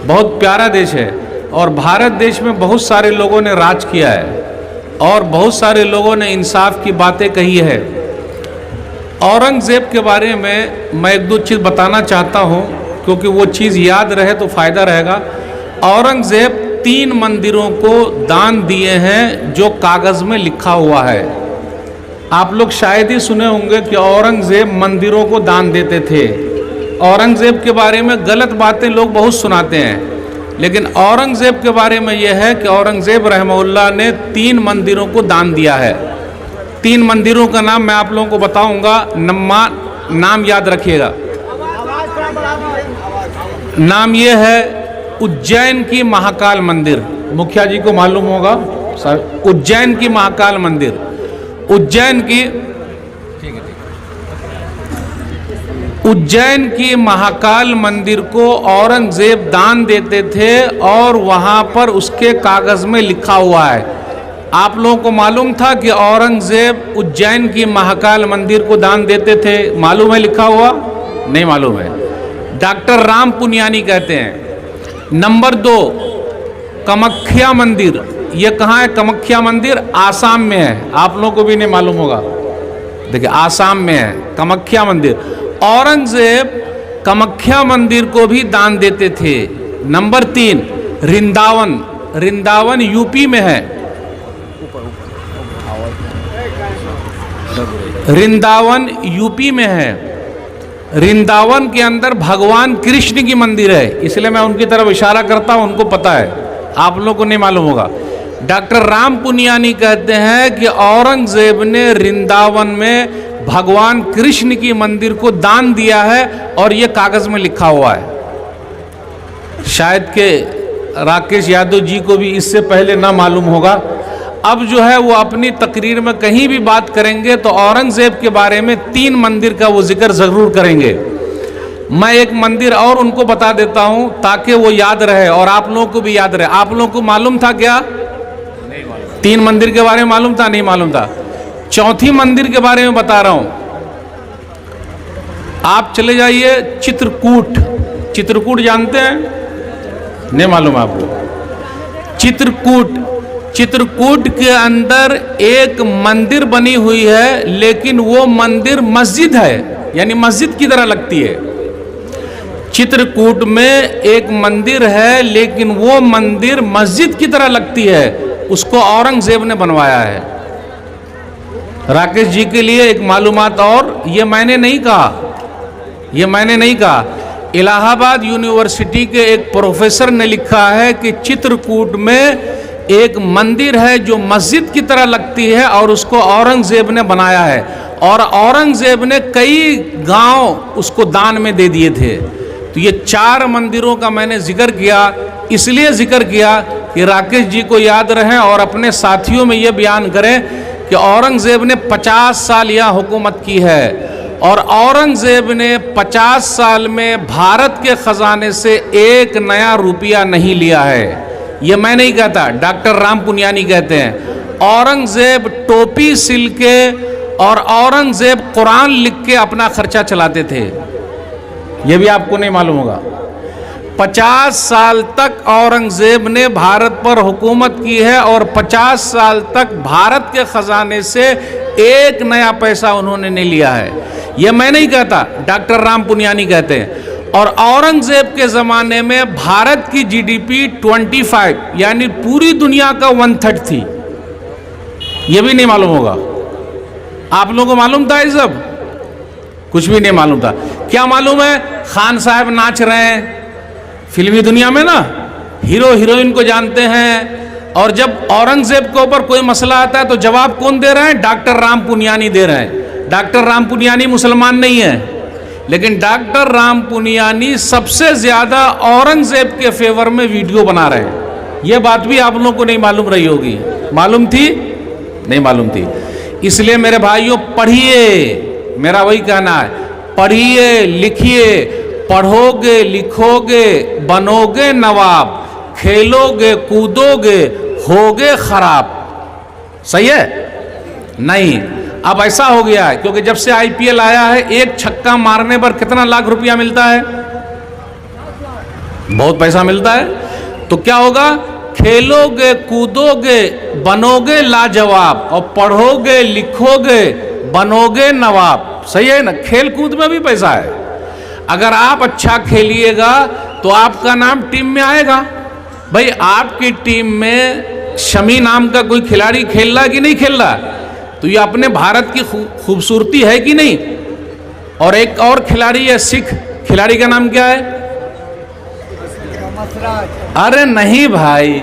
बहुत प्यारा देश है और भारत देश में बहुत सारे लोगों ने राज किया है और बहुत सारे लोगों ने इंसाफ की बातें कही है। औरंगज़ेब के बारे में मैं एक दो चीज़ बताना चाहता हूँ क्योंकि वो चीज़ याद रहे तो फ़ायदा रहेगा। औरंगज़ेब 3 मंदिरों को दान दिए हैं जो कागज़ में लिखा हुआ है। आप लोग शायद ही सुने होंगे कि औरंगज़ेब मंदिरों को दान देते थे। औरंगज़ेब के बारे में गलत बातें लोग बहुत सुनाते हैं, लेकिन औरंगज़ेब के बारे में यह है कि औरंगज़ेब रहमहुल्लाह ने 3 मंदिरों को दान दिया है। 3 मंदिरों का नाम मैं आप लोगों को बताऊंगा, नाम याद रखिएगा। नाम ये है उज्जैन की महाकाल मंदिर, मुखिया जी को मालूम होगा, उज्जैन की महाकाल मंदिर। उज्जैन की महाकाल मंदिर को औरंगज़ेब दान देते थे और वहाँ पर उसके कागज़ में लिखा हुआ है। आप लोगों को मालूम था कि औरंगज़ेब उज्जैन की महाकाल मंदिर को दान देते थे? मालूम है लिखा हुआ? नहीं मालूम है। डॉक्टर राम पुनियानी कहते हैं। नंबर 2, कामाख्या मंदिर। ये कहाँ है कामाख्या मंदिर? आसाम में है। आप लोगों को भी नहीं मालूम होगा, देखिए आसाम में है कामाख्या मंदिर। औरंगज़ेब कामाख्या मंदिर को भी दान देते थे। नंबर 3, रिंदावन यूपी में है। रिंदावन यूपी में है। रिंदावन के अंदर भगवान कृष्ण की मंदिर है, इसलिए मैं उनकी तरफ इशारा करता हूं, उनको पता है, आप लोगों को नहीं मालूम होगा। डॉक्टर राम पुनियानी कहते हैं कि औरंगज़ेब ने रिंदावन में भगवान कृष्ण की मंदिर को दान दिया है और ये कागज़ में लिखा हुआ है। शायद के राकेश यादव जी को भी इससे पहले ना मालूम होगा। अब जो है वो अपनी तकरीर में कहीं भी बात करेंगे तो औरंगज़ेब के बारे में 3 मंदिर का वो जिक्र ज़रूर करेंगे। मैं एक मंदिर और उनको बता देता हूं ताकि वो याद रहे और आप लोगों को भी याद रहे। आप लोगों को मालूम था क्या? 3 मंदिर के बारे में मालूम था? नहीं मालूम था। चौथी मंदिर के बारे में बता रहा हूं। आप चले जाइए चित्रकूट जानते हैं? नहीं मालूम आपको? चित्रकूट के अंदर एक मंदिर बनी हुई है, लेकिन वो मंदिर मस्जिद है, यानी मस्जिद की तरह लगती है। चित्रकूट में एक मंदिर है लेकिन वो मंदिर मस्जिद की तरह लगती है, उसको औरंगज़ेब ने बनवाया है। राकेश जी के लिए एक मालूमात और, ये मैंने नहीं कहा, इलाहाबाद यूनिवर्सिटी के एक प्रोफेसर ने लिखा है कि चित्रकूट में एक मंदिर है जो मस्जिद की तरह लगती है और उसको औरंगज़ेब ने बनाया है और औरंगज़ेब ने कई गांव उसको दान में दे दिए थे। तो ये 4 मंदिरों का मैंने जिक्र किया, इसलिए जिक्र किया कि राकेश जी को याद रहे और अपने साथियों में ये बयान करें कि औरंगज़ेब ने 50 साल यहाँ हुकूमत की है और औरंगज़ेब ने 50 साल में भारत के ख़जाने से एक नया रुपया नहीं लिया है। ये मैं नहीं कहता, डॉक्टर राम पुनियानी कहते हैं। औरंगज़ेब टोपी सिल के और औरंगज़ेब कुरान लिख के अपना खर्चा चलाते थे, ये भी आपको नहीं मालूम होगा। 50 साल तक औरंगज़ेब ने भारत पर हुकूमत की है और 50 साल तक भारत के ख़जाने से एक नया पैसा उन्होंने नहीं लिया है। ये मैं नहीं कहता, डॉक्टर राम पुनियानी कहते हैं। और औरंगज़ेब के ज़माने में भारत की जीडीपी 25 यानी पूरी दुनिया का 1/3 थी, ये भी नहीं मालूम होगा। आप लोगों को मालूम था ये सब? कुछ भी नहीं मालूम था। क्या मालूम है? खान साहब नाच रहे हैं फिल्मी दुनिया में ना, हीरो हीरोइन को जानते हैं, और जब औरंगज़ेब के ऊपर कोई मसला आता है तो जवाब कौन दे रहे हैं? डॉक्टर राम पुनियानी दे रहे हैं। डॉक्टर राम पुनियानी मुसलमान नहीं है, लेकिन डॉक्टर राम पुनियानी सबसे ज़्यादा औरंगज़ेब के फेवर में वीडियो बना रहे हैं। यह बात भी आप लोगों को नहीं मालूम रही होगी। मालूम थी? नहीं मालूम थी। इसलिए मेरे भाइयों पढ़िए, मेरा वही कहना है, पढ़िए लिखिए, पढ़ोगे लिखोगे बनोगे नवाब, खेलोगे कूदोगे होगे खराब। सही है? नहीं, अब ऐसा हो गया है क्योंकि जब से आईपीएल आया है एक छक्का मारने पर कितना लाख रुपया मिलता है? बहुत पैसा मिलता है। तो क्या होगा, खेलोगे कूदोगे बनोगे लाजवाब, और पढ़ोगे लिखोगे बनोगे नवाब। सही है ना, खेल कूद में भी पैसा है। अगर आप अच्छा खेलिएगा तो आपका नाम टीम में आएगा। भाई आपकी टीम में शमी नाम का कोई खिलाड़ी खेल रहा कि नहीं खेल रहा, तो ये अपने भारत की खूबसूरती है कि नहीं। और एक और खिलाड़ी है सिख, खिलाड़ी का नाम क्या है? अरे नहीं भाई,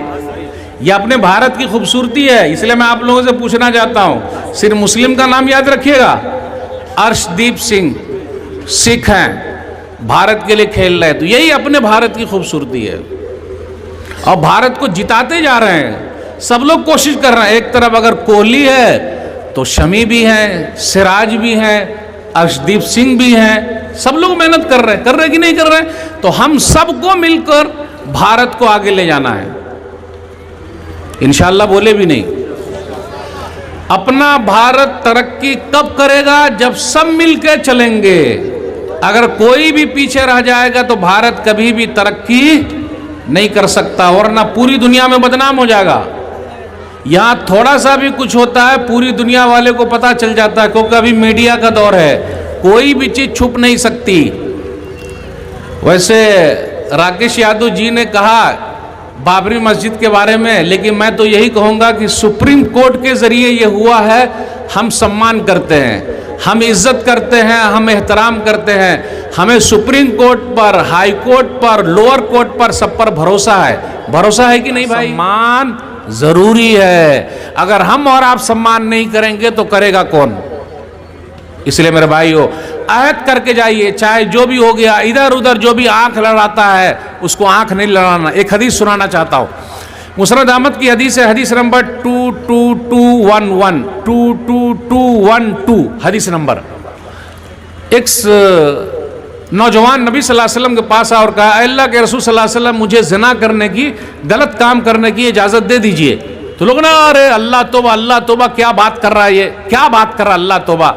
ये अपने भारत की खूबसूरती है। इसलिए मैं आप लोगों से पूछना चाहता हूं, सिर्फ मुस्लिम का नाम याद रखिएगा। अर्शदीप सिंह सिख हैं, भारत के लिए खेल रहे हैं, तो यही अपने भारत की खूबसूरती है। और भारत को जिताते जा रहे हैं, सब लोग कोशिश कर रहे हैं। एक तरफ अगर कोहली है तो शमी भी हैं, सिराज भी हैं, अर्शदीप सिंह भी हैं, सब लोग मेहनत कर रहे हैं कि नहीं कर रहे हैं। तो हम सबको मिलकर भारत को आगे ले जाना है, इंशाअल्लाह। बोले भी नहीं, अपना भारत तरक्की कब करेगा? जब सब मिलकर चलेंगे। अगर कोई भी पीछे रह जाएगा तो भारत कभी भी तरक्की नहीं कर सकता, वरना पूरी दुनिया में बदनाम हो जाएगा। यहां थोड़ा सा भी कुछ होता है पूरी दुनिया वाले को पता चल जाता है, क्योंकि अभी मीडिया का दौर है, कोई भी चीज छुप नहीं सकती। वैसे राकेश यादव जी ने कहा बाबरी मस्जिद के बारे में, लेकिन मैं तो यही कहूँगा कि सुप्रीम कोर्ट के ज़रिए ये हुआ है। हम सम्मान करते हैं, हम इज्जत करते हैं, हम एहतराम करते हैं। हमें सुप्रीम कोर्ट पर, हाई कोर्ट पर, लोअर कोर्ट पर, सब पर भरोसा है। भरोसा है कि नहीं भाई? सम्मान ज़रूरी है। अगर हम और आप सम्मान नहीं करेंगे तो करेगा कौन? इसलिए मेरे भाइयों, अहद करके जाइए, चाहे जो भी हो गया। इधर उधर जो भी आंख लड़ाता है उसको आंख नहीं लड़ाना। एक हदीस सुनाना चाहता हूँ, मुस्नद अहमद की हदीस है, हदीस नंबर 22211 22212 हदीस नंबर। एक नौजवान नबी सल्लल्लाहु अलैहि वसल्लम के पास आया और कहा, अल्लाह के रसूल सल्लल्लाहु अलैहि वसल्लम, मुझे ज़िना करने की, गलत काम करने की इजाज़त दे दीजिए। तो लोग ना, अरे अल्लाह तौबा, क्या बात कर रहा है ये, क्या बात कर रहा है, अल्लाह तौबा।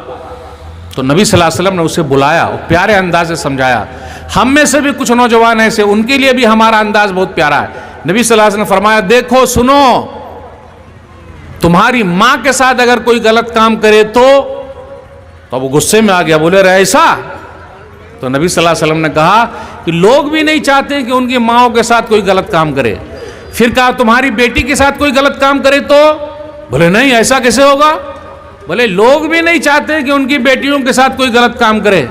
तो नबी सल्लल्लाहु अलैहि वसल्लम ने उसे बुलाया और प्यारे अंदाज से समझाया। हम में से भी कुछ नौजवान ऐसे, उनके लिए भी हमारा अंदाज बहुत प्यारा है। नबी सल्लल्लाहु अलैहि वसल्लम ने फरमाया, देखो सुनो, तुम्हारी माँ के साथ अगर कोई गलत काम करे तो वो गुस्से में आ गया, बोले रहे ऐसा। तो नबी सल्लल्लाहु अलैहि वसल्लम ने कहा कि लोग भी नहीं चाहते कि उनकी माँओं के साथ कोई गलत काम करे। फिर कहा तुम्हारी बेटी के साथ कोई गलत काम करे तो? बोले नहीं, ऐसा कैसे होगा? बोले लोग भी नहीं चाहते कि उनकी बेटियों के साथ कोई गलत काम करे।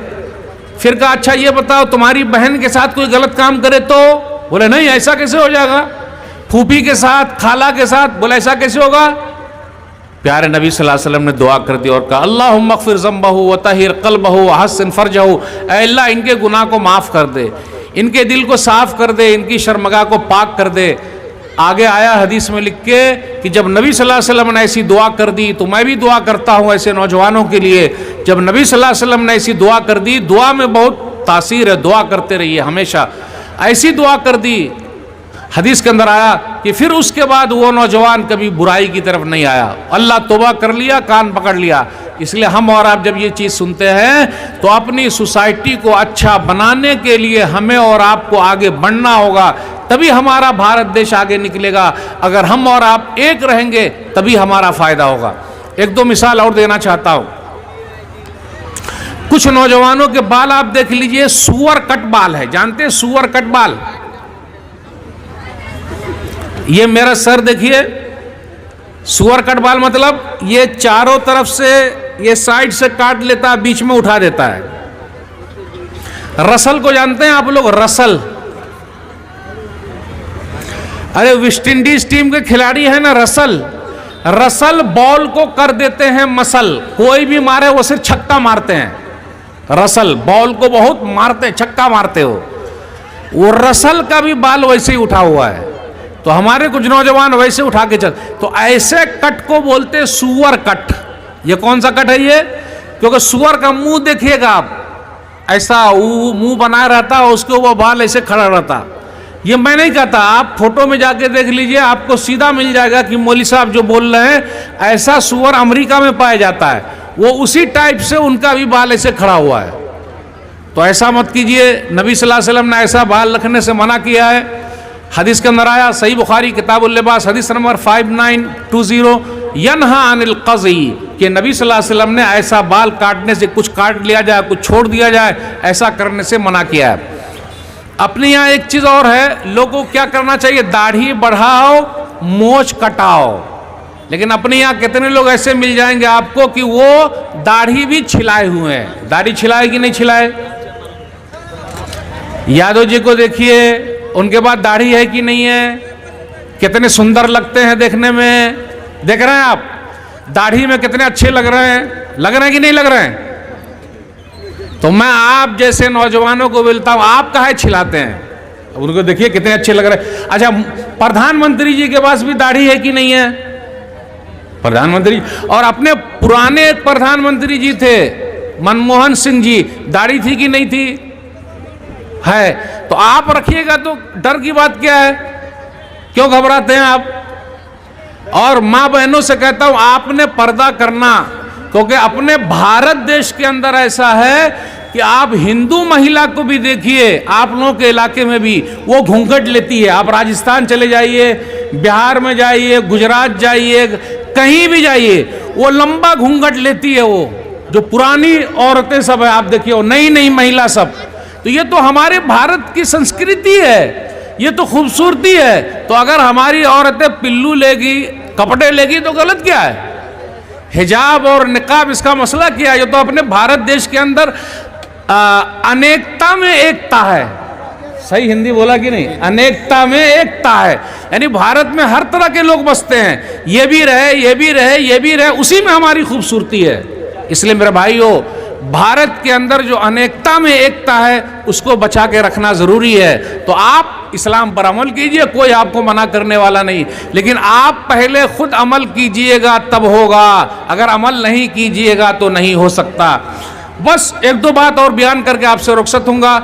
फिर कहा अच्छा ये बताओ तुम्हारी बहन के साथ कोई गलत काम करे तो? बोले नहीं, ऐसा कैसे हो जाएगा? फूफी के साथ, खाला के साथ? बोले ऐसा कैसे होगा? प्यारे नबी सल्लल्लाहु अलैहि वसल्लम ने दुआ कर दी और कहा, अल्लाहुम्मा अग़फ़िर ज़ंबहु व तहिर क़ल्बहु व हस्सिन फ़रजहु। ऐ अल्लाह, इनके गुनाह को माफ़ कर दे, इनके दिल को साफ़ कर दे, इनकी शर्मगाह को पाक कर दे। आगे आया हदीस में लिख के कि जब नबी सल्लल्लाहु अलैहि वसल्लम ने ऐसी दुआ कर दी तो मैं भी दुआ करता हूँ ऐसे नौजवानों के लिए। जब नबी सल्लल्लाहु अलैहि वसल्लम ने ऐसी दुआ कर दी, दुआ में बहुत तासीर है, दुआ करते रहिए हमेशा। ऐसी दुआ कर दी, हदीस के अंदर आया कि फिर उसके बाद वो नौजवान कभी बुराई की तरफ नहीं आया। अल्लाह तौबा कर लिया, कान पकड़ लिया। इसलिए हम और आप जब ये चीज़ सुनते हैं तो अपनी सोसाइटी को अच्छा बनाने के लिए हमें और आपको आगे बढ़ना होगा, तभी हमारा भारत देश आगे निकलेगा। अगर हम और आप एक रहेंगे तभी हमारा फायदा होगा। एक दो मिसाल और देना चाहता हूँ। कुछ नौजवानों के बाल आप देख लीजिए, सुअर कट बाल है, जानते हैं सुअर कट बाल? ये मेरा सर देखिए, सुअर कट बाल मतलब ये चारों तरफ से, ये साइड से काट लेता है, बीच में उठा देता है। रसल को जानते हैं आप लोग? रसल, अरे वेस्ट इंडीज टीम के खिलाड़ी है ना रसल, रसल बॉल को कर देते हैं मसल। कोई भी मारे वो सिर्फ छक्का मारते हैं। रसल बॉल को बहुत मारते हैं, छक्का मारते हो। वो रसल का भी बाल वैसे ही उठा हुआ है। तो हमारे कुछ नौजवान वैसे उठा के चल, तो ऐसे कट को बोलते हैं सुअर कट। ये कौन सा कट है ये? क्योंकि सुअर का मुंह देखिएगा आप, ऐसा मुंह बनाया रहता है, उसके ऊपर बाल ऐसे खड़ा रहता। ये मैं नहीं कहता, आप फोटो में जाके देख लीजिए, आपको सीधा मिल जाएगा कि मौलवी साहब जो बोल रहे हैं। ऐसा सुअर अमेरिका में पाया जाता है, वो उसी टाइप से उनका भी बाल ऐसे खड़ा हुआ है। तो ऐसा मत कीजिए। नबी सल्लल्लाहु अलैहि वसल्लम ने ऐसा बाल रखने से मना किया है। हदीस के अंदर आया, सही बुखारी किताबुल लिबास हदीस नंबर 5920, यनहा अनिल क़ज़ी, कि नबी सल्लल्लाहु अलैहि वसल्लम ने ऐसा बाल काटने से, कुछ काट लिया जाए कुछ छोड़ दिया जाए, ऐसा करने से मना किया है। अपने यहाँ एक चीज़ और है, लोगों को क्या करना चाहिए, दाढ़ी बढ़ाओ मोछ कटाओ। लेकिन अपने यहाँ कितने लोग ऐसे मिल जाएंगे आपको कि वो दाढ़ी भी छिलाए हुए हैं। दाढ़ी छिलाए कि नहीं छिलाए? यादव जी को देखिए, उनके बाद दाढ़ी है कि नहीं है, कितने सुंदर लगते हैं देखने में। देख रहे हैं आप, दाढ़ी में कितने अच्छे लग रहे हैं कि नहीं लग रहे हैं? तो मैं आप जैसे नौजवानों को बोलता हूं, आप काहे छिलाते हैं? उनको देखिए कितने अच्छे लग रहे हैं। अच्छा, प्रधानमंत्री जी के पास भी दाढ़ी है कि नहीं है? प्रधानमंत्री और अपने पुराने एक प्रधानमंत्री जी थे मनमोहन सिंह जी, दाढ़ी थी कि नहीं थी? है। तो आप रखिएगा तो डर की बात क्या है? क्यों घबराते हैं आप? और मां बहनों से कहता हूं, आपने पर्दा करना, क्योंकि अपने भारत देश के अंदर ऐसा है कि आप हिंदू महिला को भी देखिए, आप लोगों के इलाके में भी वो घूंघट लेती है। आप राजस्थान चले जाइए, बिहार में जाइए, गुजरात जाइए, कहीं भी जाइए, वो लंबा घूंघट लेती है। वो जो पुरानी औरतें सब है, आप देखिए, नई नई महिला सब। तो ये तो हमारे भारत की संस्कृति है, ये तो खूबसूरती है। तो अगर हमारी औरतें पिल्लू लेगी, कपड़े लेगी, तो गलत क्या है? हिजाब और निकाब, इसका मसला क्या है? ये तो अपने भारत देश के अंदर अनेकता में एकता है। सही हिंदी बोला कि नहीं? अनेकता में एकता है, यानी भारत में हर तरह के लोग बसते हैं। ये भी रहे, ये भी रहे, ये भी रहे, उसी में हमारी खूबसूरती है। इसलिए मेरे भाइयों, भारत के अंदर जो अनेकता में एकता है, उसको बचा के रखना जरूरी है। तो आप इस्लाम पर अमल कीजिए, कोई आपको मना करने वाला नहीं, लेकिन आप पहले खुद अमल कीजिएगा तब होगा। अगर अमल नहीं कीजिएगा तो नहीं हो सकता। बस एक दो बात और बयान करके आपसे रुखसत होऊंगा।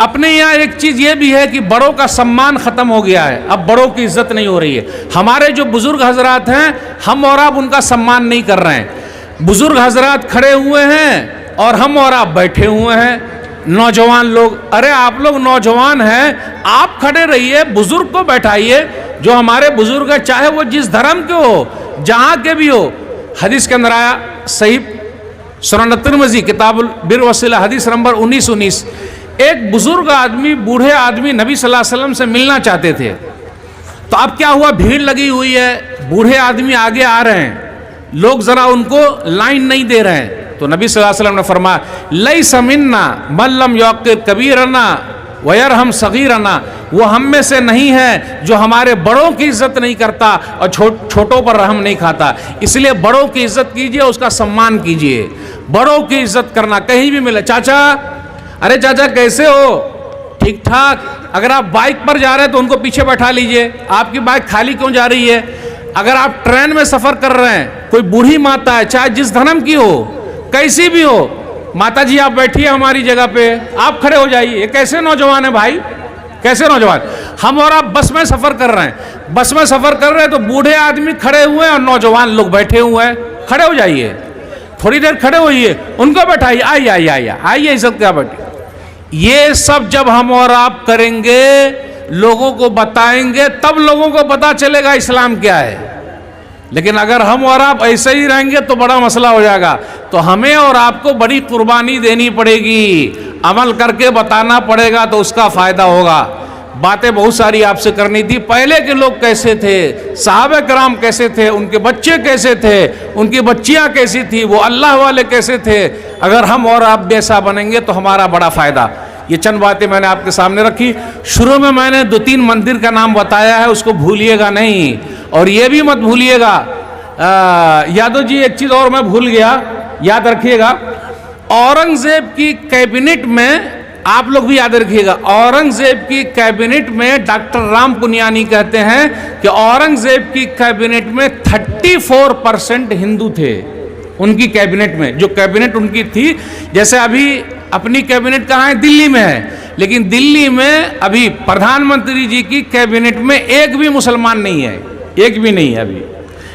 अपने यहाँ एक चीज ये भी है कि बड़ों का सम्मान खत्म हो गया है, अब बड़ों की इज्जत नहीं हो रही है। हमारे जो बुजुर्ग हजरात हैं, हम और आप उनका सम्मान नहीं कर रहे हैं। बुजुर्ग हजरात खड़े हुए हैं और हम और आप बैठे हुए हैं। नौजवान लोग, अरे आप लोग नौजवान हैं, आप खड़े रहिए, बुजुर्ग को बैठाइए। जो हमारे बुजुर्ग है, चाहे वो जिस धर्म के हो, जहां के भी हो। हदीस के अंदर आया, सही सुनन तिरमिज़ी किताबुल बिर वसीला हदीस नंबर 1919, एक बुजुर्ग आदमी, बूढ़े आदमी नबी सल्लल्लाहु अलैहि वसल्लम से मिलना चाहते थे। तो अब क्या हुआ, भीड़ लगी हुई है, बूढ़े आदमी आगे आ रहे हैं, लोग जरा उनको लाइन नहीं दे रहे हैं। तो नबी सल्लल्लाहु अलैहि वसल्लम ने फरमाया, लैसा मिन्ना मन लम युक़्क़िर कबीरना वयरहम सगीरना, वो हम में से नहीं है जो हमारे बड़ों की इज्जत नहीं करता और छोटों पर रहम नहीं खाता। इसलिए बड़ों की इज्जत कीजिए, उसका सम्मान कीजिए। बड़ों की इज्जत करना, कहीं भी मिले, चाचा, अरे चाचा कैसे हो, ठीक ठाक। अगर आप बाइक पर जा रहे हैं तो उनको पीछे बैठा लीजिए, आपकी बाइक खाली क्यों जा रही है? अगर आप ट्रेन में सफर कर रहे हैं, कोई बूढ़ी माता है, चाहे जिस धर्म की हो, कैसी भी हो, माता जी आप बैठिए हमारी जगह पे, आप खड़े हो जाइए। ये कैसे नौजवान है भाई, कैसे नौजवान? हम और आप बस में सफर कर रहे हैं, बस में सफर कर रहे हैं तो बूढ़े आदमी खड़े हुए हैं और नौजवान लोग बैठे हुए हैं। खड़े हो जाइए, थोड़ी देर खड़े होइए, उनको बैठाइए, आइए आइए आइए आइए, ये सब क्या बैठे। ये सब जब हम और आप करेंगे, लोगों को बताएंगे, तब लोगों को पता चलेगा इस्लाम क्या है। लेकिन अगर हम और आप ऐसे ही रहेंगे तो बड़ा मसला हो जाएगा। तो हमें और आपको बड़ी कुर्बानी देनी पड़ेगी, अमल करके बताना पड़ेगा, तो उसका फायदा होगा। बातें बहुत सारी आपसे करनी थी। पहले के लोग कैसे थे, सहाबा कराम कैसे थे, उनके बच्चे कैसे थे, उनकी बच्चियां कैसी थी, वो अल्लाह वाले कैसे थे। अगर हम और आप जैसा बनेंगे तो हमारा बड़ा फायदा। ये चंद बातें मैंने आपके सामने रखी। शुरू में मैंने 2-3 मंदिर का नाम बताया है, उसको भूलिएगा नहीं। और ये भी मत भूलिएगा, यादव जी एक चीज और मैं भूल गया, याद रखिएगा। औरंगजेब की कैबिनेट में, आप लोग भी याद रखिएगा, औरंगजेब की कैबिनेट में डॉक्टर राम पुनियानी कहते हैं कि औरंगजेब की कैबिनेट में 34% हिंदू थे। उनकी कैबिनेट में, जो कैबिनेट उनकी थी, जैसे अभी अपनी कैबिनेट कहाँ है, दिल्ली में है, लेकिन दिल्ली में अभी प्रधानमंत्री जी की कैबिनेट में एक भी मुसलमान नहीं है, एक भी नहीं है अभी।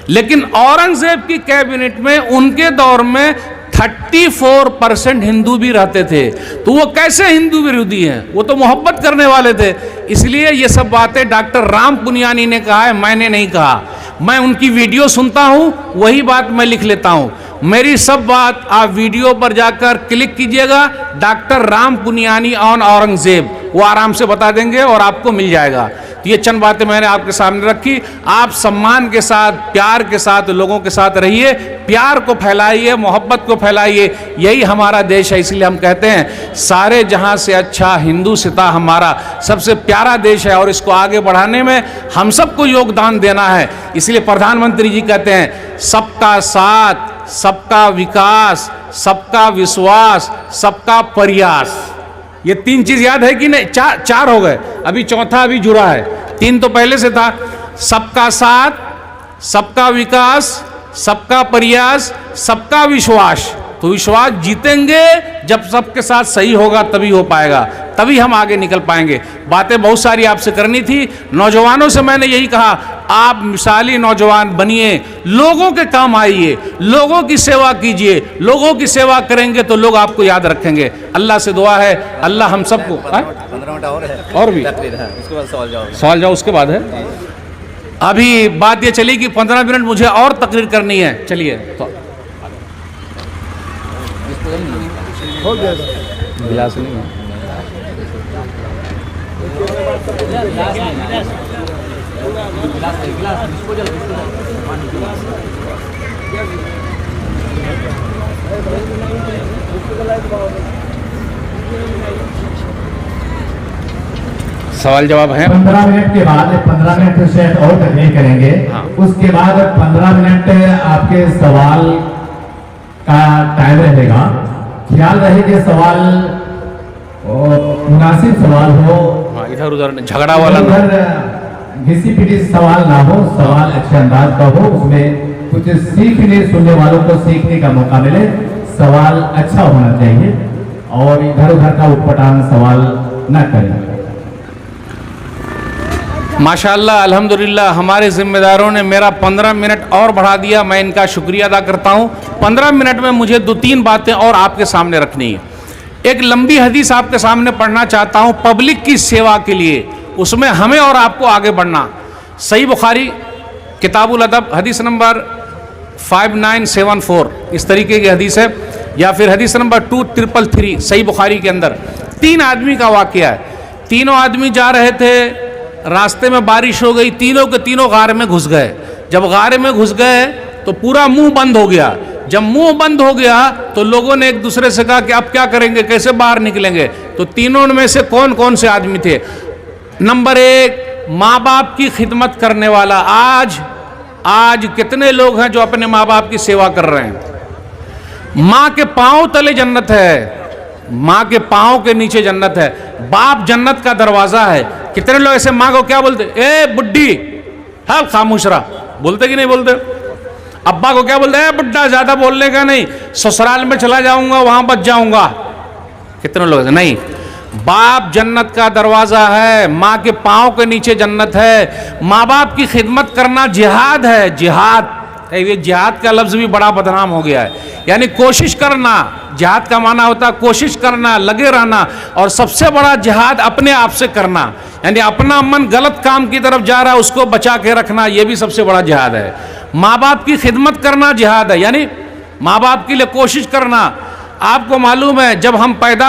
लेकिन औरंगजेब की कैबिनेट में उनके दौर में 34% हिंदू भी रहते थे। तो वो कैसे हिंदू विरोधी हैं? वो तो मोहब्बत करने वाले थे। इसलिए ये सब बातें डॉक्टर राम पुनियानी ने कहा है, मैंने नहीं कहा। मैं उनकी वीडियो सुनता हूं, वही बात मैं लिख लेता हूं। मेरी सब बात आप वीडियो पर जाकर क्लिक कीजिएगा, डॉक्टर राम पुनियानी ऑन औरंगजेब, वो आराम से बता देंगे और आपको मिल जाएगा। तो ये चंद बातें मैंने आपके सामने रखी। आप सम्मान के साथ, प्यार के साथ लोगों के साथ रहिए, प्यार को फैलाइए, मोहब्बत को फैलाइए। यही हमारा देश है। इसलिए हम कहते हैं सारे जहां से अच्छा हिंदुस्तान हमारा सबसे प्यारा देश है और इसको आगे बढ़ाने में हम सबको योगदान देना है। इसलिए प्रधानमंत्री जी कहते हैं सबका साथ, सबका विकास, सबका विश्वास, सबका प्रयास। ये 3 चीज याद है कि नहीं? चार हो गए, अभी चौथा अभी जुड़ा है। 3 तो पहले से था। सबका साथ, सबका विकास, सबका प्रयास, सबका विश्वास। तो विश्वास जीतेंगे जब सबके साथ सही होगा, तभी हो पाएगा, तभी हम आगे निकल पाएंगे। बातें बहुत सारी आपसे करनी थी। नौजवानों से मैंने यही कहा, आप मिसाली नौजवान बनिए, लोगों के काम आइए, लोगों की सेवा कीजिए। लोगों की सेवा करेंगे तो लोग आपको याद रखेंगे। अल्लाह से दुआ है, अल्लाह हम सबको 15 मिनट और है, और भी उसके बाद सवाल जाओ उसके बाद है। अभी बात ये चली कि 15 मिनट मुझे और तकरीर करनी है। चलिए तो गिलास नहीं है। सवाल जवाब है 15 मिनट के बाद 15 मिनट से और तकरीर करेंगे। हाँ। उसके बाद 15 मिनट आपके सवाल का टाइम रहेगा। ख्याल रहे कि सवाल मुनासिब सवाल हो, हाँ, इधर उधर झगड़ा वाला ना, घिसी पिटी सवाल ना हो, सवाल अच्छे अंदाज का हो, उसमें कुछ सीखने, सुनने वालों को सीखने का मौका मिले। सवाल अच्छा होना चाहिए और इधर उधर का उटपटांग सवाल न करें। माशाअल्लाह, अल्हम्दुलिल्लाह, हमारे जिम्मेदारों ने मेरा 15 मिनट और बढ़ा दिया। मैं इनका शुक्रिया अदा करता हूँ। 15 मिनट में मुझे 2-3 बातें और आपके सामने रखनी है। एक लंबी हदीस आपके सामने पढ़ना चाहता हूँ पब्लिक की सेवा के लिए। उसमें हमें और आपको आगे बढ़ना। सही बुखारी किताबुल अदब हदीस नंबर 5974 इस तरीके की हदीस है, या फिर हदीस नंबर 2333 सही बुखारी के अंदर। 3 आदमी का वाकया है। तीनों आदमी जा रहे थे, रास्ते में बारिश हो गई, तीनों के तीनों गार में घुस गए। जब गार में घुस गए तो पूरा मुंह बंद हो गया। जब मुंह बंद हो गया तो लोगों ने एक दूसरे से कहा कि अब क्या करेंगे, कैसे बाहर निकलेंगे? तो तीनों में से कौन कौन से आदमी थे? नंबर 1, माँ बाप की खिदमत करने वाला। आज कितने लोग हैं जो अपने माँ बाप की सेवा कर रहे हैं? माँ के पांव तले जन्नत है, माँ के पांव के नीचे जन्नत है। बाप जन्नत का दरवाजा है। कितने लोग ऐसे माँ को क्या बोलते? ए बुड्ढी, हाँ खामोश रहा, बोलते कि नहीं बोलते? अब्बा को क्या बोलते? ए बुड्ढा, ज्यादा बोलने का नहीं, ससुराल में चला जाऊंगा, वहां बच जाऊंगा। कितने लोग नहीं? बाप जन्नत का दरवाजा है, माँ के पांव के नीचे जन्नत है। माँ बाप की खिदमत करना जिहाद है। जिहाद, ये जिहाद का लफ्ज भी बड़ा बदनाम हो गया है। यानी कोशिश करना, जिहाद का माना होता है कोशिश करना, लगे रहना। और सबसे बड़ा जिहाद अपने आप से करना, यानी अपना मन गलत काम की तरफ जा रहा है उसको बचा के रखना, यह भी सबसे बड़ा जिहाद है। माँ बाप की खिदमत करना जिहाद है, यानी माँ बाप के लिए कोशिश करना। आपको मालूम है जब हम पैदा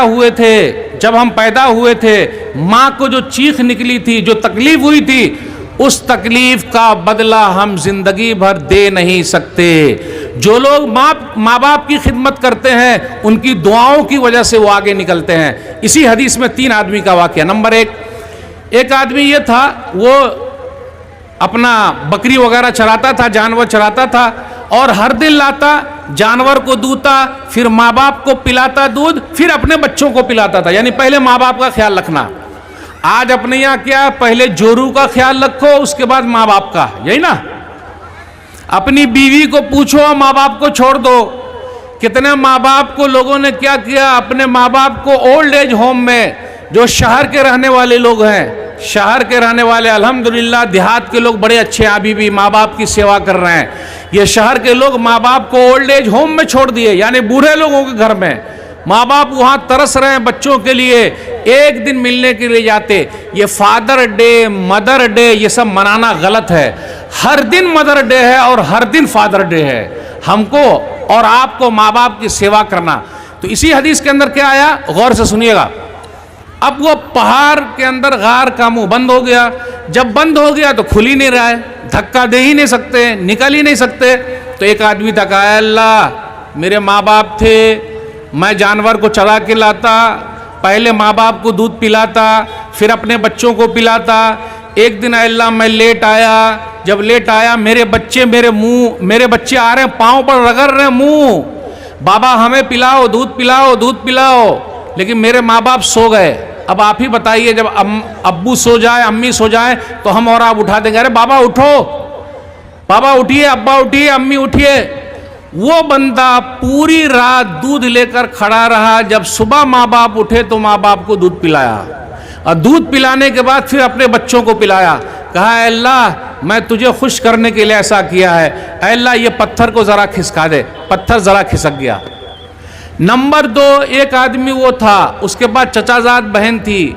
हुए थे माँ को जो चीख निकली थी, जो तकलीफ हुई थी, उस तकलीफ का बदला हम जिंदगी भर दे नहीं सकते। जो लोग माँ बाप की खिदमत करते हैं उनकी दुआओं की वजह से वो आगे निकलते हैं। इसी हदीस में 3 आदमी का वाकया। नंबर 1, एक आदमी ये था, वो अपना बकरी वगैरह चराता था, जानवर चराता था, और हर दिन लाता, जानवर को दूता, फिर माँ बाप को पिलाता दूध, फिर अपने बच्चों को पिलाता था। यानी पहले माँ बाप का ख्याल रखना। आज अपने यहाँ क्या, पहले जोरू का ख्याल रखो, उसके बाद माँ बाप का, यही ना? अपनी बीवी को पूछो, माँ बाप को छोड़ दो। कितने माँ बाप को लोगों ने क्या किया, अपने माँ बाप को ओल्ड एज होम में, जो शहर के रहने वाले लोग हैं, शहर के रहने वाले, अल्हम्दुलिल्लाह देहात के लोग बड़े अच्छे हैं, अभी भी माँ बाप की सेवा कर रहे हैं। ये शहर के लोग माँ बाप को ओल्ड एज होम में छोड़ दिए, यानी बूढ़े लोगों के घर में। माँ बाप वहाँ तरस रहे हैं बच्चों के लिए, एक दिन मिलने के लिए जाते। ये फादर डे, मदर डे, ये सब मनाना गलत है। हर दिन मदर डे है और हर दिन फादर डे है। हमको और आपको माँ बाप की सेवा करना। तो इसी हदीस के अंदर क्या आया, गौर से सुनिएगा। अब वो पहाड़ के अंदर गार का मुंह बंद हो गया। जब बंद हो गया तो खुल ही नहीं रहा है, धक्का दे ही नहीं सकते, निकल ही नहीं सकते। तो एक आदमी तक आया, अल्लाह मेरे माँ बाप थे, मैं जानवर को चरा के लाता, पहले माँ बाप को दूध पिलाता, फिर अपने बच्चों को पिलाता। एक दिन अल्लाह मैं लेट आया, जब लेट आया मेरे बच्चे आ रहे हैं, पाँव पर रगड़ रहे हैं मुंह, बाबा हमें पिलाओ, दूध पिलाओ, दूध पिलाओ। लेकिन मेरे माँ बाप सो गए। अब आप ही बताइए, जब अब्बू सो जाए, अम्मी सो जाए, तो हम और आप उठा देंगे, अरे बाबा उठो, बाबा उठिए, अब्बा उठिए, अम्मी उठिए। वो बंदा पूरी रात दूध लेकर खड़ा रहा। जब सुबह माँ बाप उठे तो माँ बाप को दूध पिलाया, और दूध पिलाने के बाद फिर अपने बच्चों को पिलाया। कहा अल्लाह मैं तुझे खुश करने के लिए ऐसा किया है, अल्लाह ये पत्थर को जरा खिसका दे। पत्थर जरा खिसक गया। नंबर 2, एक आदमी वो था, उसके बाद चचाजाद बहन थी।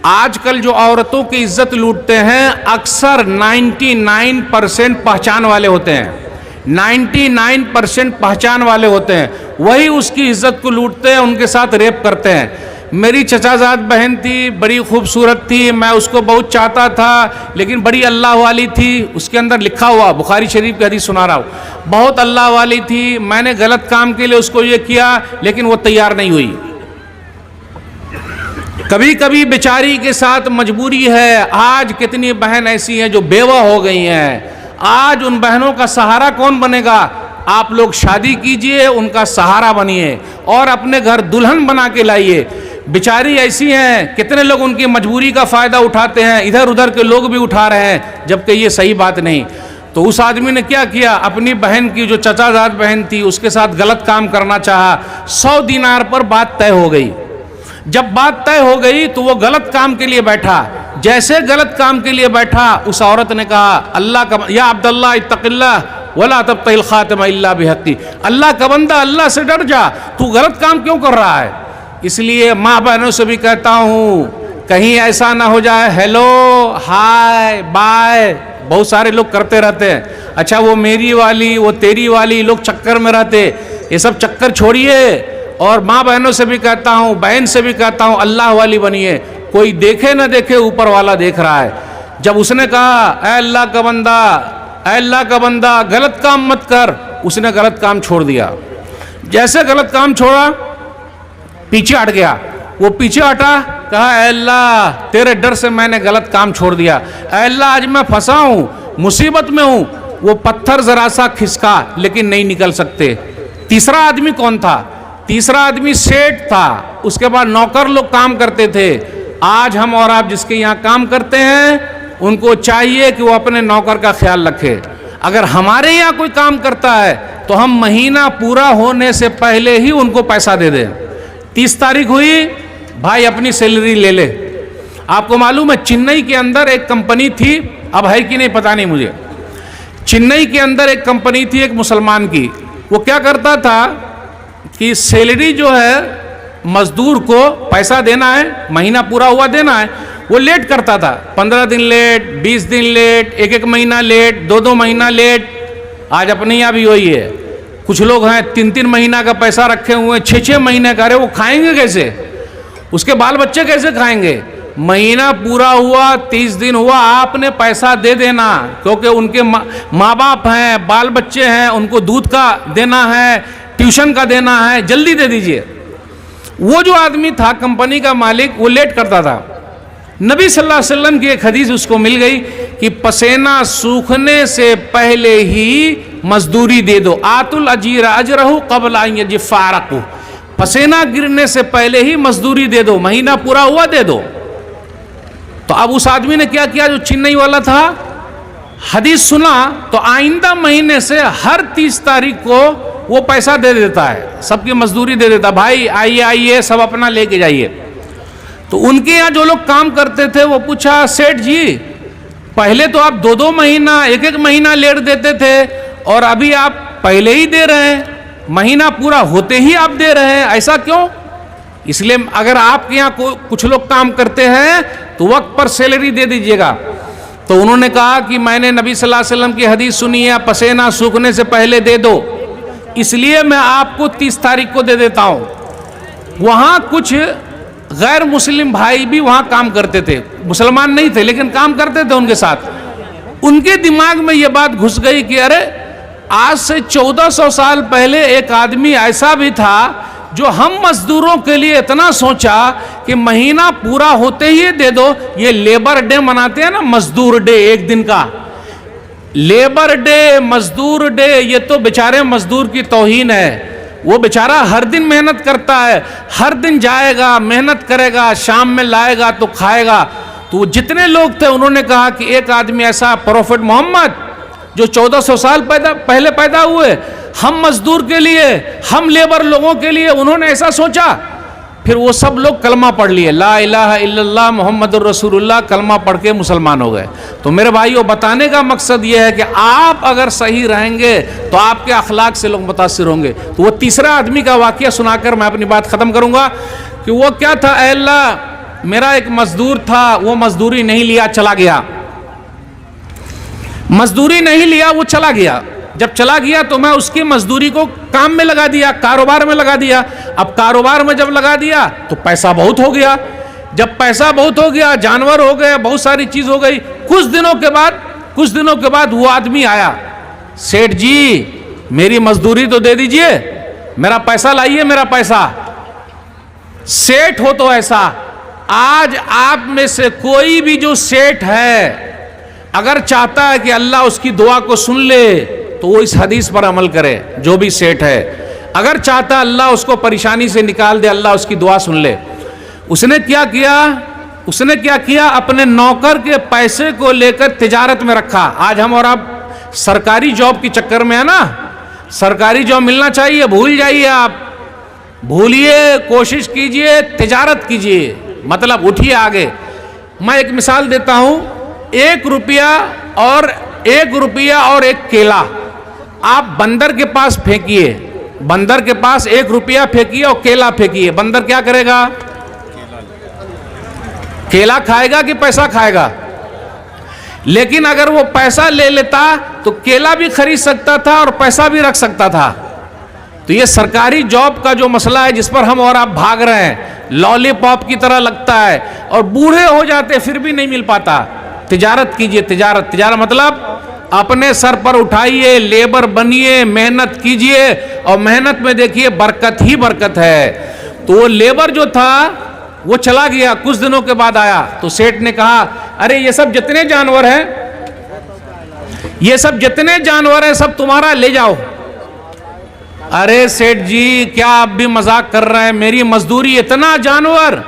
आजकल जो औरतों की इज्जत लूटते हैं, अक्सर 99% पहचान वाले होते हैं, 99% पहचान वाले होते हैं, वही उसकी इज्जत को लूटते हैं, उनके साथ रेप करते हैं। मेरी चचाजाद बहन थी, बड़ी खूबसूरत थी, मैं उसको बहुत चाहता था, लेकिन बड़ी अल्लाह वाली थी। उसके अंदर लिखा हुआ, बुखारी शरीफ की हदीस सुना रहा हूँ, बहुत अल्लाह वाली थी। मैंने गलत काम के लिए उसको ये किया, लेकिन वो तैयार नहीं हुई। कभी कभी बेचारी के साथ मजबूरी है। आज कितनी बहन ऐसी हैं जो बेवा हो गई हैं। आज उन बहनों का सहारा कौन बनेगा? आप लोग शादी कीजिए, उनका सहारा बनिए और अपने घर दुल्हन बना के लाइए। बेचारी ऐसी हैं, कितने लोग उनकी मजबूरी का फ़ायदा उठाते हैं, इधर उधर के लोग भी उठा रहे हैं, जबकि ये सही बात नहीं। तो उस आदमी ने क्या किया, अपनी बहन की जो चचाजाद बहन थी उसके साथ गलत काम करना चाहा। 100 दिनार पर बात तय हो गई। जब बात तय हो गई तो वो गलत काम के लिए बैठा। जैसे गलत काम के लिए बैठा, उस औरत ने कहा, अल्लाह का या अब्दुल्लाह इत्तक़िल्लाह वला तब्तग़िल ख़ातिमा इल्ला बिहक़्क़ी, अल्लाह का बंदा अल्लाह से डर जा, तू गलत काम क्यों कर रहा है? इसलिए माँ बहनों से भी कहता हूँ, कहीं ऐसा ना हो जाए हेलो हाय बाय बहुत सारे लोग करते रहते हैं। अच्छा वो मेरी वाली, वो तेरी वाली, लोग चक्कर में रहते। ये सब चक्कर छोड़िए। और माँ बहनों से भी कहता हूँ, बहन से भी कहता हूँ, अल्लाह वाली बनिए। कोई देखे ना देखे, ऊपर वाला देख रहा है। जब उसने कहा ऐ अल्लाह का बंदा, ऐ अल्लाह का बंदा गलत काम मत कर, उसने गलत काम छोड़ दिया। जैसे गलत काम छोड़ा, पीछे हट गया। वो पीछे हटा, कहा ऐ अल्लाह तेरे डर से मैंने गलत काम छोड़ दिया, ऐ अल्लाह आज मैं फंसा हूँ, मुसीबत में हूँ। वो पत्थर जरा सा खिसका, लेकिन नहीं निकल सकते। तीसरा आदमी कौन था? तीसरा आदमी सेठ था। उसके बाद नौकर लोग काम करते थे। आज हम और आप जिसके यहाँ काम करते हैं, उनको चाहिए कि वो अपने नौकर का ख्याल रखे। अगर हमारे यहाँ कोई काम करता है तो हम महीना पूरा होने से पहले ही उनको पैसा दे दें। 30 तारीख हुई, भाई अपनी सैलरी ले ले। आपको मालूम है चेन्नई के अंदर एक कंपनी थी, अब है कि नहीं पता नहीं मुझे। चेन्नई के अंदर एक कंपनी थी एक मुसलमान की। वो क्या करता था कि सैलरी जो है मजदूर को पैसा देना है, महीना पूरा हुआ देना है, वो लेट करता था। 15 दिन लेट, 20 दिन लेट, 1 महीना लेट, 2 महीना लेट। आज अपने यहाँ भी वही है। कुछ लोग हैं 3 महीना का पैसा रखे हुए हैं, 6 महीने का। अरे वो खाएंगे कैसे? उसके बाल बच्चे कैसे खाएंगे? महीना पूरा हुआ, 30 दिन हुआ, आपने पैसा दे देना, क्योंकि उनके माँ बाप हैं, बाल बच्चे हैं, उनको दूध का देना है, ट्यूशन का देना है, जल्दी दे दीजिए। वो जो आदमी था कंपनी का मालिक, वो लेट करता था। नबी सल्लल्लाहु अलैहि वसल्लम की एक हदीस उसको मिल गई कि पसीना सूखने से पहले ही मजदूरी दे दो। आतुल अजीर अजरहु क़ब्ल अन यजफ़ारक़ु, पसीना गिरने से पहले ही मजदूरी दे दो, महीना पूरा हुआ दे दो। तो अब उस आदमी ने क्या किया जो चेन्नई वाला था? हदीस सुना तो आइंदा महीने से हर 30 तारीख को वो पैसा दे देता है, सबकी मजदूरी दे देता। भाई आइए आइए, सब अपना लेके जाइए। तो उनके यहाँ जो लोग काम करते थे वो पूछा, सेठ जी पहले तो आप 2 महीना, 1 महीना लेट देते थे, और अभी आप पहले ही दे रहे हैं, महीना पूरा होते ही आप दे रहे हैं, ऐसा क्यों? इसलिए अगर आपके यहाँ कुछ लोग काम करते हैं तो वक्त पर सैलरी दे दीजिएगा। तो उन्होंने कहा कि मैंने नबी सल्लल्लाहु अलैहि वसल्लम की हदीस सुनी है, पसीना सूखने से पहले दे दो, इसलिए मैं आपको 30 तारीख को दे देता हूं। वहां कुछ गैर मुस्लिम भाई भी वहां काम करते थे, मुसलमान नहीं थे लेकिन काम करते थे उनके साथ। उनके दिमाग में यह बात घुस गई कि अरे आज से 1400 साल पहले एक आदमी ऐसा भी था जो हम मजदूरों के लिए इतना सोचा कि महीना पूरा होते ही दे दो। ये लेबर डे मनाते हैं ना, मजदूर डे, एक दिन का लेबर डे, मजदूर डे, ये तो बेचारे मजदूर की तौहीन है। वो बेचारा हर दिन मेहनत करता है, हर दिन जाएगा, मेहनत करेगा, शाम में लाएगा तो खाएगा। तो जितने लोग थे उन्होंने कहा कि एक आदमी ऐसा, प्रोफेट मोहम्मद जो 1400 साल पहले पैदा हुए, हम मजदूर के लिए, हम लेबर लोगों के लिए उन्होंने ऐसा सोचा। फिर वो सब लोग कलमा पढ़ लिए, ला इलाहा इल्लल्लाह मुहम्मदुर रसूलुल्लाह, कलमा पढ़ के मुसलमान हो गए। तो मेरे भाइयों, बताने का मकसद ये है कि आप अगर सही रहेंगे तो आपके अखलाक से लोग मुतासिर होंगे। तो वो तीसरा आदमी का वाकया सुनाकर मैं अपनी बात खत्म करूंगा कि वो क्या था। ऐ अल्लाह, मेरा एक मजदूर था, वो मजदूरी नहीं लिया, चला गया, मजदूरी नहीं लिया, वो चला गया। जब चला गया तो मैं उसकी मजदूरी को काम में लगा दिया, कारोबार में लगा दिया। अब कारोबार में जब लगा दिया तो पैसा बहुत हो गया। जब पैसा बहुत हो गया, जानवर हो गए, बहुत सारी चीज हो गई। कुछ दिनों के बाद वो आदमी आया, सेठ जी मेरी मजदूरी तो दे दीजिए, मेरा पैसा लाइए, मेरा पैसा। सेठ हो तो ऐसा, आज आप में से कोई भी जो सेठ है अगर चाहता है कि अल्लाह उसकी दुआ को सुन ले तो वो इस हदीस पर अमल करे। जो भी सेठ है अगर चाहता है अल्लाह उसको परेशानी से निकाल दे, अल्लाह उसकी दुआ सुन ले। उसने क्या किया, अपने नौकर के पैसे को लेकर तिजारत में रखा। आज हम और आप सरकारी जॉब के चक्कर में है ना, सरकारी जॉब मिलना चाहिए, भूल जाइए, आप भूलिए, कोशिश कीजिए, तिजारत कीजिए, मतलब उठिए आगे। मैं एक मिसाल देता हूं, 1 रुपया और एक केला आप बंदर के पास फेंकिए, बंदर के पास 1 रुपया फेंकिए और केला फेंकिए, बंदर क्या करेगा? केला खाएगा कि पैसा खाएगा? लेकिन अगर वो पैसा ले लेता तो केला भी खरीद सकता था और पैसा भी रख सकता था। तो ये सरकारी जॉब का जो मसला है जिस पर हम और आप भाग रहे हैं, लॉलीपॉप की तरह लगता है और बूढ़े हो जाते फिर भी नहीं मिल पाता। तिजारत कीजिए, तिजारत मतलब अपने सर पर उठाइए, लेबर बनिए, मेहनत कीजिए और मेहनत में देखिए बरकत ही बरकत है। तो वो लेबर जो था वो चला गया, कुछ दिनों के बाद आया तो सेठ ने कहा, अरे ये सब जितने जानवर हैं, ये सब जितने जानवर हैं सब तुम्हारा, ले जाओ। अरे सेठ जी क्या आप भी मजाक कर रहे हैं, मेरी मजदूरी, इतना जानवर,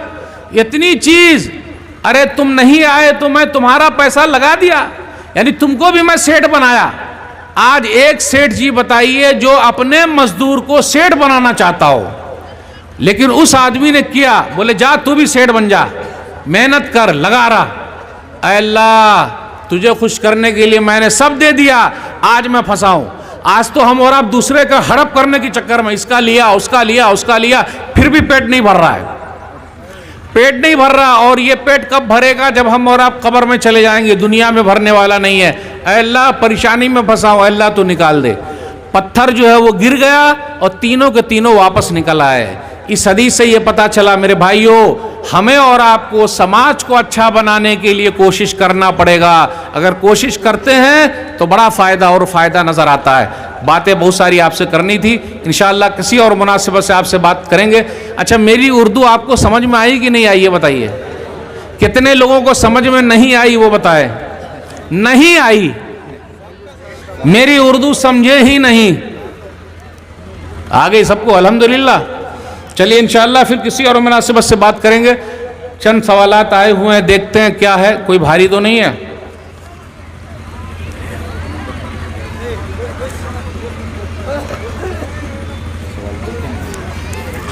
इतनी चीज, अरे तुम नहीं आए तो मैं तुम्हारा पैसा लगा दिया, यानी तुमको भी मैं सेठ बनाया। आज एक सेठ जी बताइए जो अपने मजदूर को सेठ बनाना चाहता हो, लेकिन उस आदमी ने किया, बोले जा तू भी सेठ बन जा, मेहनत कर, लगा रहा। अल्लाह तुझे खुश करने के लिए मैंने सब दे दिया, आज मैं फंसा हूं। आज तो हम और आप दूसरे का हड़प करने के चक्कर में इसका लिया, उसका लिया, उसका लिया, फिर भी पेट नहीं भर रहा है, पेट नहीं भर रहा। और ये पेट कब भरेगा? जब हम और आप कब्र में चले जाएंगे, दुनिया में भरने वाला नहीं है। अल्लाह परेशानी में फंसा हूं, अल्लाह तो निकाल दे। पत्थर जो है वो गिर गया और तीनों के तीनों वापस निकल आए। इस हदीस से ये पता चला मेरे भाइयों, हमें और आपको समाज को अच्छा बनाने के लिए कोशिश करना पड़ेगा। अगर कोशिश करते हैं तो बड़ा फायदा और फायदा नजर आता है। बातें बहुत सारी आपसे करनी थी, इंशाअल्लाह किसी और मुनासिबत से आपसे बात करेंगे। अच्छा, मेरी उर्दू आपको समझ में आई कि नहीं आई ये बताइए? कितने लोगों को समझ में नहीं आई वो बताए? नहीं आई, मेरी उर्दू समझे ही नहीं, आ गई सबको, अल्हम्दुलिल्लाह। चलिए इंशाअल्लाह फिर किसी और मुनासिबत से बात करेंगे। चंद सवालात आए हुए हैं, देखते हैं क्या है, कोई भारी तो नहीं है।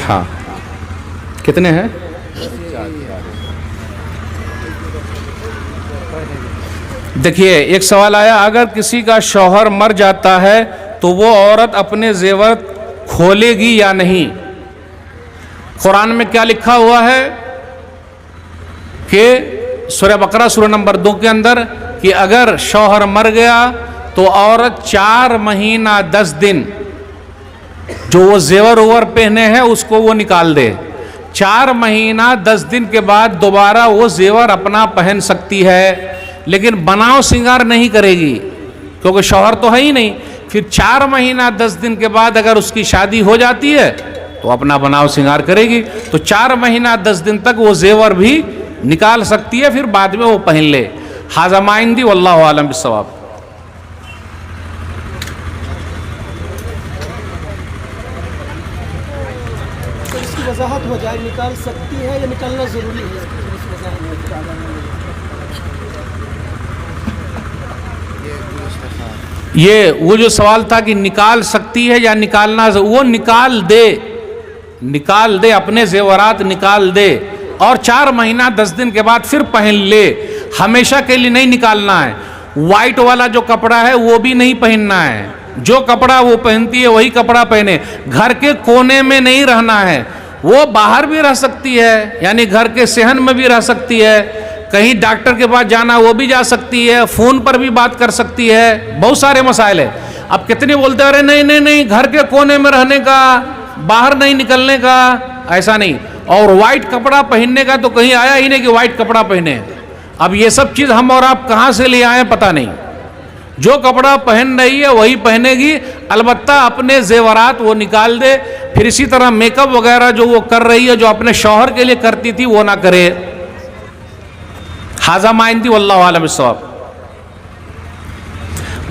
हाँ, कितने हैं? देखिए, एक सवाल आया, अगर किसी का शौहर मर जाता है तो वो औरत अपने जेवर खोलेगी या नहीं? कुरान में क्या लिखा हुआ है कि सूरह बकरा सूरह नंबर 2 के अंदर कि अगर शौहर मर गया तो औरत 4 महीना 10 दिन जो वो जेवर ओवर पहने हैं उसको वो निकाल दे। 4 महीना 10 दिन के बाद दोबारा वो जेवर अपना पहन सकती है, लेकिन बनाव श्रृंगार नहीं करेगी क्योंकि शौहर तो है ही नहीं। फिर 4 महीना 10 दिन के बाद अगर उसकी शादी हो जाती है तो अपना बनाव श्रृंगार करेगी। तो 4 महीना 10 दिन तक वो जेवर भी निकाल सकती है, फिर बाद में वो पहन ले। हाजा माइंदी वल्लाहु आलम बिस्सवाब। इसकी वजाहत हो जाए, निकाल सकती है या निकालना जरूरी है? ये वो जो सवाल था कि निकाल सकती है या निकालना, वो निकाल दे, अपने जेवरात निकाल दे और 4 महीना 10 दिन के बाद फिर पहन ले। हमेशा के लिए नहीं निकालना है। वाइट वाला जो कपड़ा है वो भी नहीं पहनना है, जो कपड़ा वो पहनती है वही कपड़ा पहने। घर के कोने में नहीं रहना है, वो बाहर भी रह सकती है, यानी घर के सेहन में भी रह सकती है, कहीं डॉक्टर के पास जाना वो भी जा सकती है, फ़ोन पर भी बात कर सकती है, बहुत सारे मसाइल है। अब कितने बोलते अरे नहीं नहीं नहीं घर के कोने में रहने का, बाहर नहीं निकलने का, ऐसा नहीं। और वाइट कपड़ा पहनने का तो कहीं आया ही नहीं कि वाइट कपड़ा पहने। अब ये सब चीज़ हम और आप कहाँ से ले आए पता नहीं। जो कपड़ा पहन रही है वही पहनेगी, अलबत्ता अपने जेवरात वो निकाल दे। फिर इसी तरह मेकअप वगैरह जो वो कर रही है, जो अपने शौहर के लिए करती थी, वो ना करे। हाजा माइंदी वल्लाहु आलम बिस्सवाब।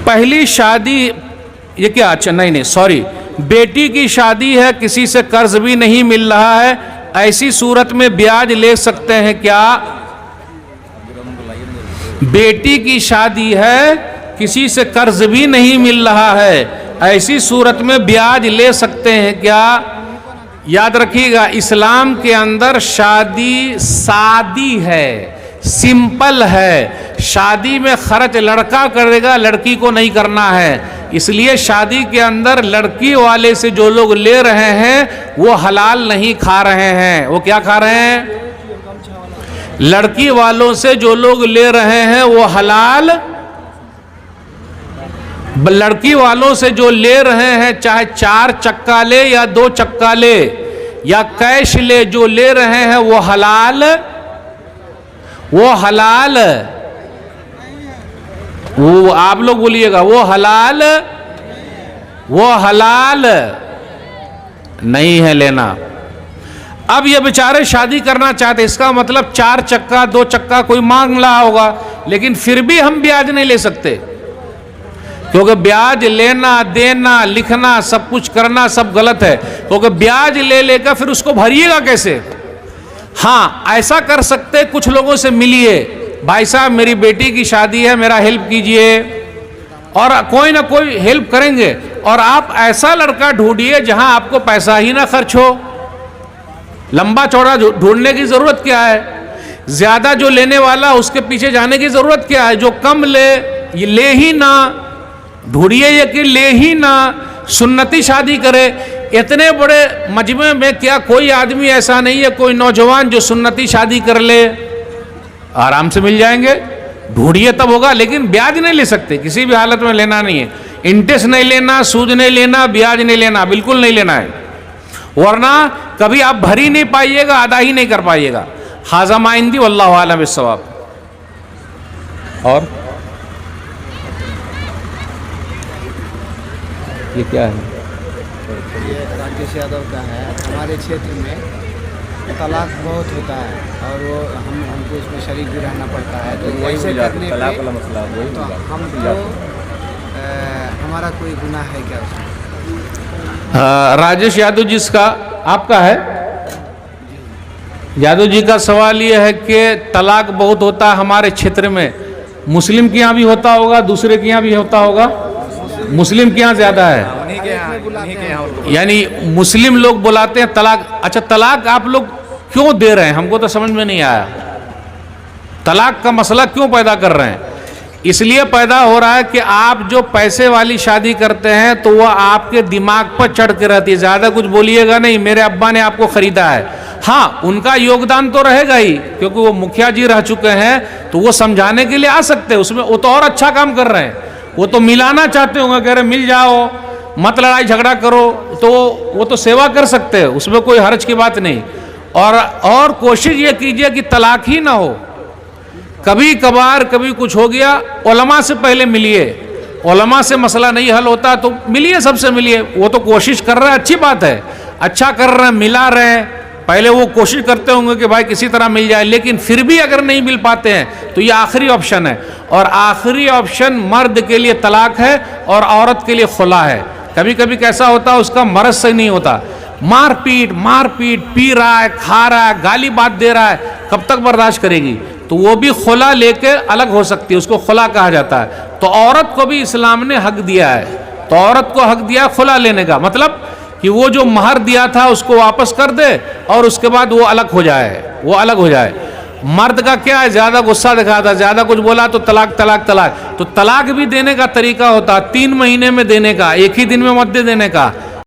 पहली शादी ये क्या, अच्छा नहीं सॉरी, बेटी की शादी है, किसी से कर्ज भी नहीं मिल रहा है, ऐसी सूरत में ब्याज ले सकते हैं क्या? बेटी की शादी है, किसी से कर्ज भी नहीं मिल रहा है, ऐसी सूरत में ब्याज ले सकते हैं क्या? याद रखिएगा, इस्लाम के अंदर शादी सादी है, सिंपल है। शादी में खर्च लड़का करेगा, लड़की को नहीं करना है। इसलिए शादी के अंदर लड़की वाले से जो लोग ले रहे हैं वो हलाल नहीं खा रहे हैं। वो क्या खा रहे हैं? लड़की वालों से जो लोग ले रहे हैं वो हलाल, लड़की वालों से जो ले रहे हैं, चाहे 4 चक्का ले या 2 चक्का ले या कैश ले, जो ले रहे हैं वो हलाल, वो आप लोग बोलिएगा, वो हलाल नहीं है लेना। अब ये बेचारे शादी करना चाहते, इसका मतलब 4 चक्का 2 चक्का कोई मांग रहा होगा, लेकिन फिर भी हम ब्याज नहीं ले सकते, क्योंकि ब्याज लेना देना लिखना सब कुछ करना सब गलत है। क्योंकि ब्याज ले लेकर फिर उसको भरिएगा कैसे? हाँ, ऐसा कर सकते, कुछ लोगों से मिलिए, भाई साहब मेरी बेटी की शादी है, मेरा हेल्प कीजिए, और कोई ना कोई हेल्प करेंगे। और आप ऐसा लड़का ढूंढिए जहां आपको पैसा ही ना खर्च हो। लंबा चौड़ा ढूंढने की जरूरत क्या है? ज्यादा जो लेने वाला उसके पीछे जाने की जरूरत क्या है? जो कम ले ये ले ही ना, ढूंढिए ये कि ले ही ना, सुन्नती शादी करे। इतने बड़े मजमे में क्या कोई आदमी ऐसा नहीं है, कोई नौजवान जो सुन्नती शादी कर ले? आराम से मिल जाएंगे, ढूंढिए तब होगा। लेकिन ब्याज नहीं ले सकते, किसी भी हालत में लेना नहीं है। इंटरेस्ट नहीं लेना, सूद नहीं लेना, ब्याज नहीं लेना, बिल्कुल नहीं लेना है, वरना कभी आप भर ही नहीं पाइएगा, अदा ही नहीं कर पाइएगा। हाजा माइंदी वल्लाहु आलम बिस्सवाब। और ये क्या है? ये राजेश यादव का है। हमारे क्षेत्र में तलाक बहुत होता है और वो हमको उसमें शरीक भी रहना पड़ता है। तो ऐसे करने पे तो हमको हमारा कोई गुनाह है क्या उसमें? राजेश यादव जी का आपका है? यादव जी का सवाल ये है कि तलाक बहुत होता है हमारे क्षेत्र में, मुस्लिम के यहाँ भी होता होगा, दूसरे के यहाँ भी होता होगा, मुस्लिम के यहाँ ज्यादा है, यानी मुस्लिम लोग बुलाते हैं तलाक। अच्छा, तलाक आप लोग क्यों दे रहे हैं? हमको तो समझ में नहीं आया, तलाक का मसला क्यों पैदा कर रहे हैं? इसलिए पैदा हो रहा है कि आप जो पैसे वाली शादी करते हैं तो वह आपके दिमाग पर चढ़ के रहती है। ज़्यादा कुछ बोलिएगा नहीं, मेरे अब्बा ने आपको ख़रीदा है। हाँ, उनका योगदान तो रहेगा ही, क्योंकि वो मुखिया जी रह चुके हैं, तो वो समझाने के लिए आ सकते हैं उसमें। वो तो और अच्छा काम कर रहे हैं, वो तो मिलाना चाहते होंगे, कह रहे मिल जाओ, मत लड़ाई झगड़ा करो, तो वो तो सेवा कर सकते हैं, उसमें कोई हर्ज की बात नहीं। और कोशिश ये कीजिए कि तलाक ही ना हो। कभी कभार कभी कुछ हो गया, उलमा से पहले मिलिए। उलमा से मसला नहीं हल होता तो मिलिए, सबसे मिलिए। वो तो कोशिश कर रहे हैं, अच्छी बात है, अच्छा कर रहे हैं, मिला रहे हैं। पहले वो कोशिश करते होंगे कि भाई किसी तरह मिल जाए, लेकिन फिर भी अगर नहीं मिल पाते हैं तो ये आखिरी ऑप्शन है। और आखिरी ऑप्शन मर्द के लिए तलाक है और औरत के लिए खुला है। कभी कभी कैसा होता है, उसका मर्ज से नहीं होता, मारपीट, पी रहा है, खा रहा है, गाली बात दे रहा है, कब तक बर्दाश्त करेगी? तो वो भी खुला लेके अलग हो सकती है, उसको खुला कहा जाता है। तो औरत को भी इस्लाम ने हक दिया है, तो औरत को हक दिया खुला लेने का, मतलब कि वो जो महर दिया था उसको वापस कर दे और उसके बाद वो अलग हो जाए, वो अलग हो जाए। मर्द का क्या है, ज़्यादा गुस्सा दिखाता, ज़्यादा कुछ बोला तो तलाक तलाक तलाक। तो तलाक भी देने का तरीका होता है, 3 महीने में देने का, एक ही दिन में मत दे देने का।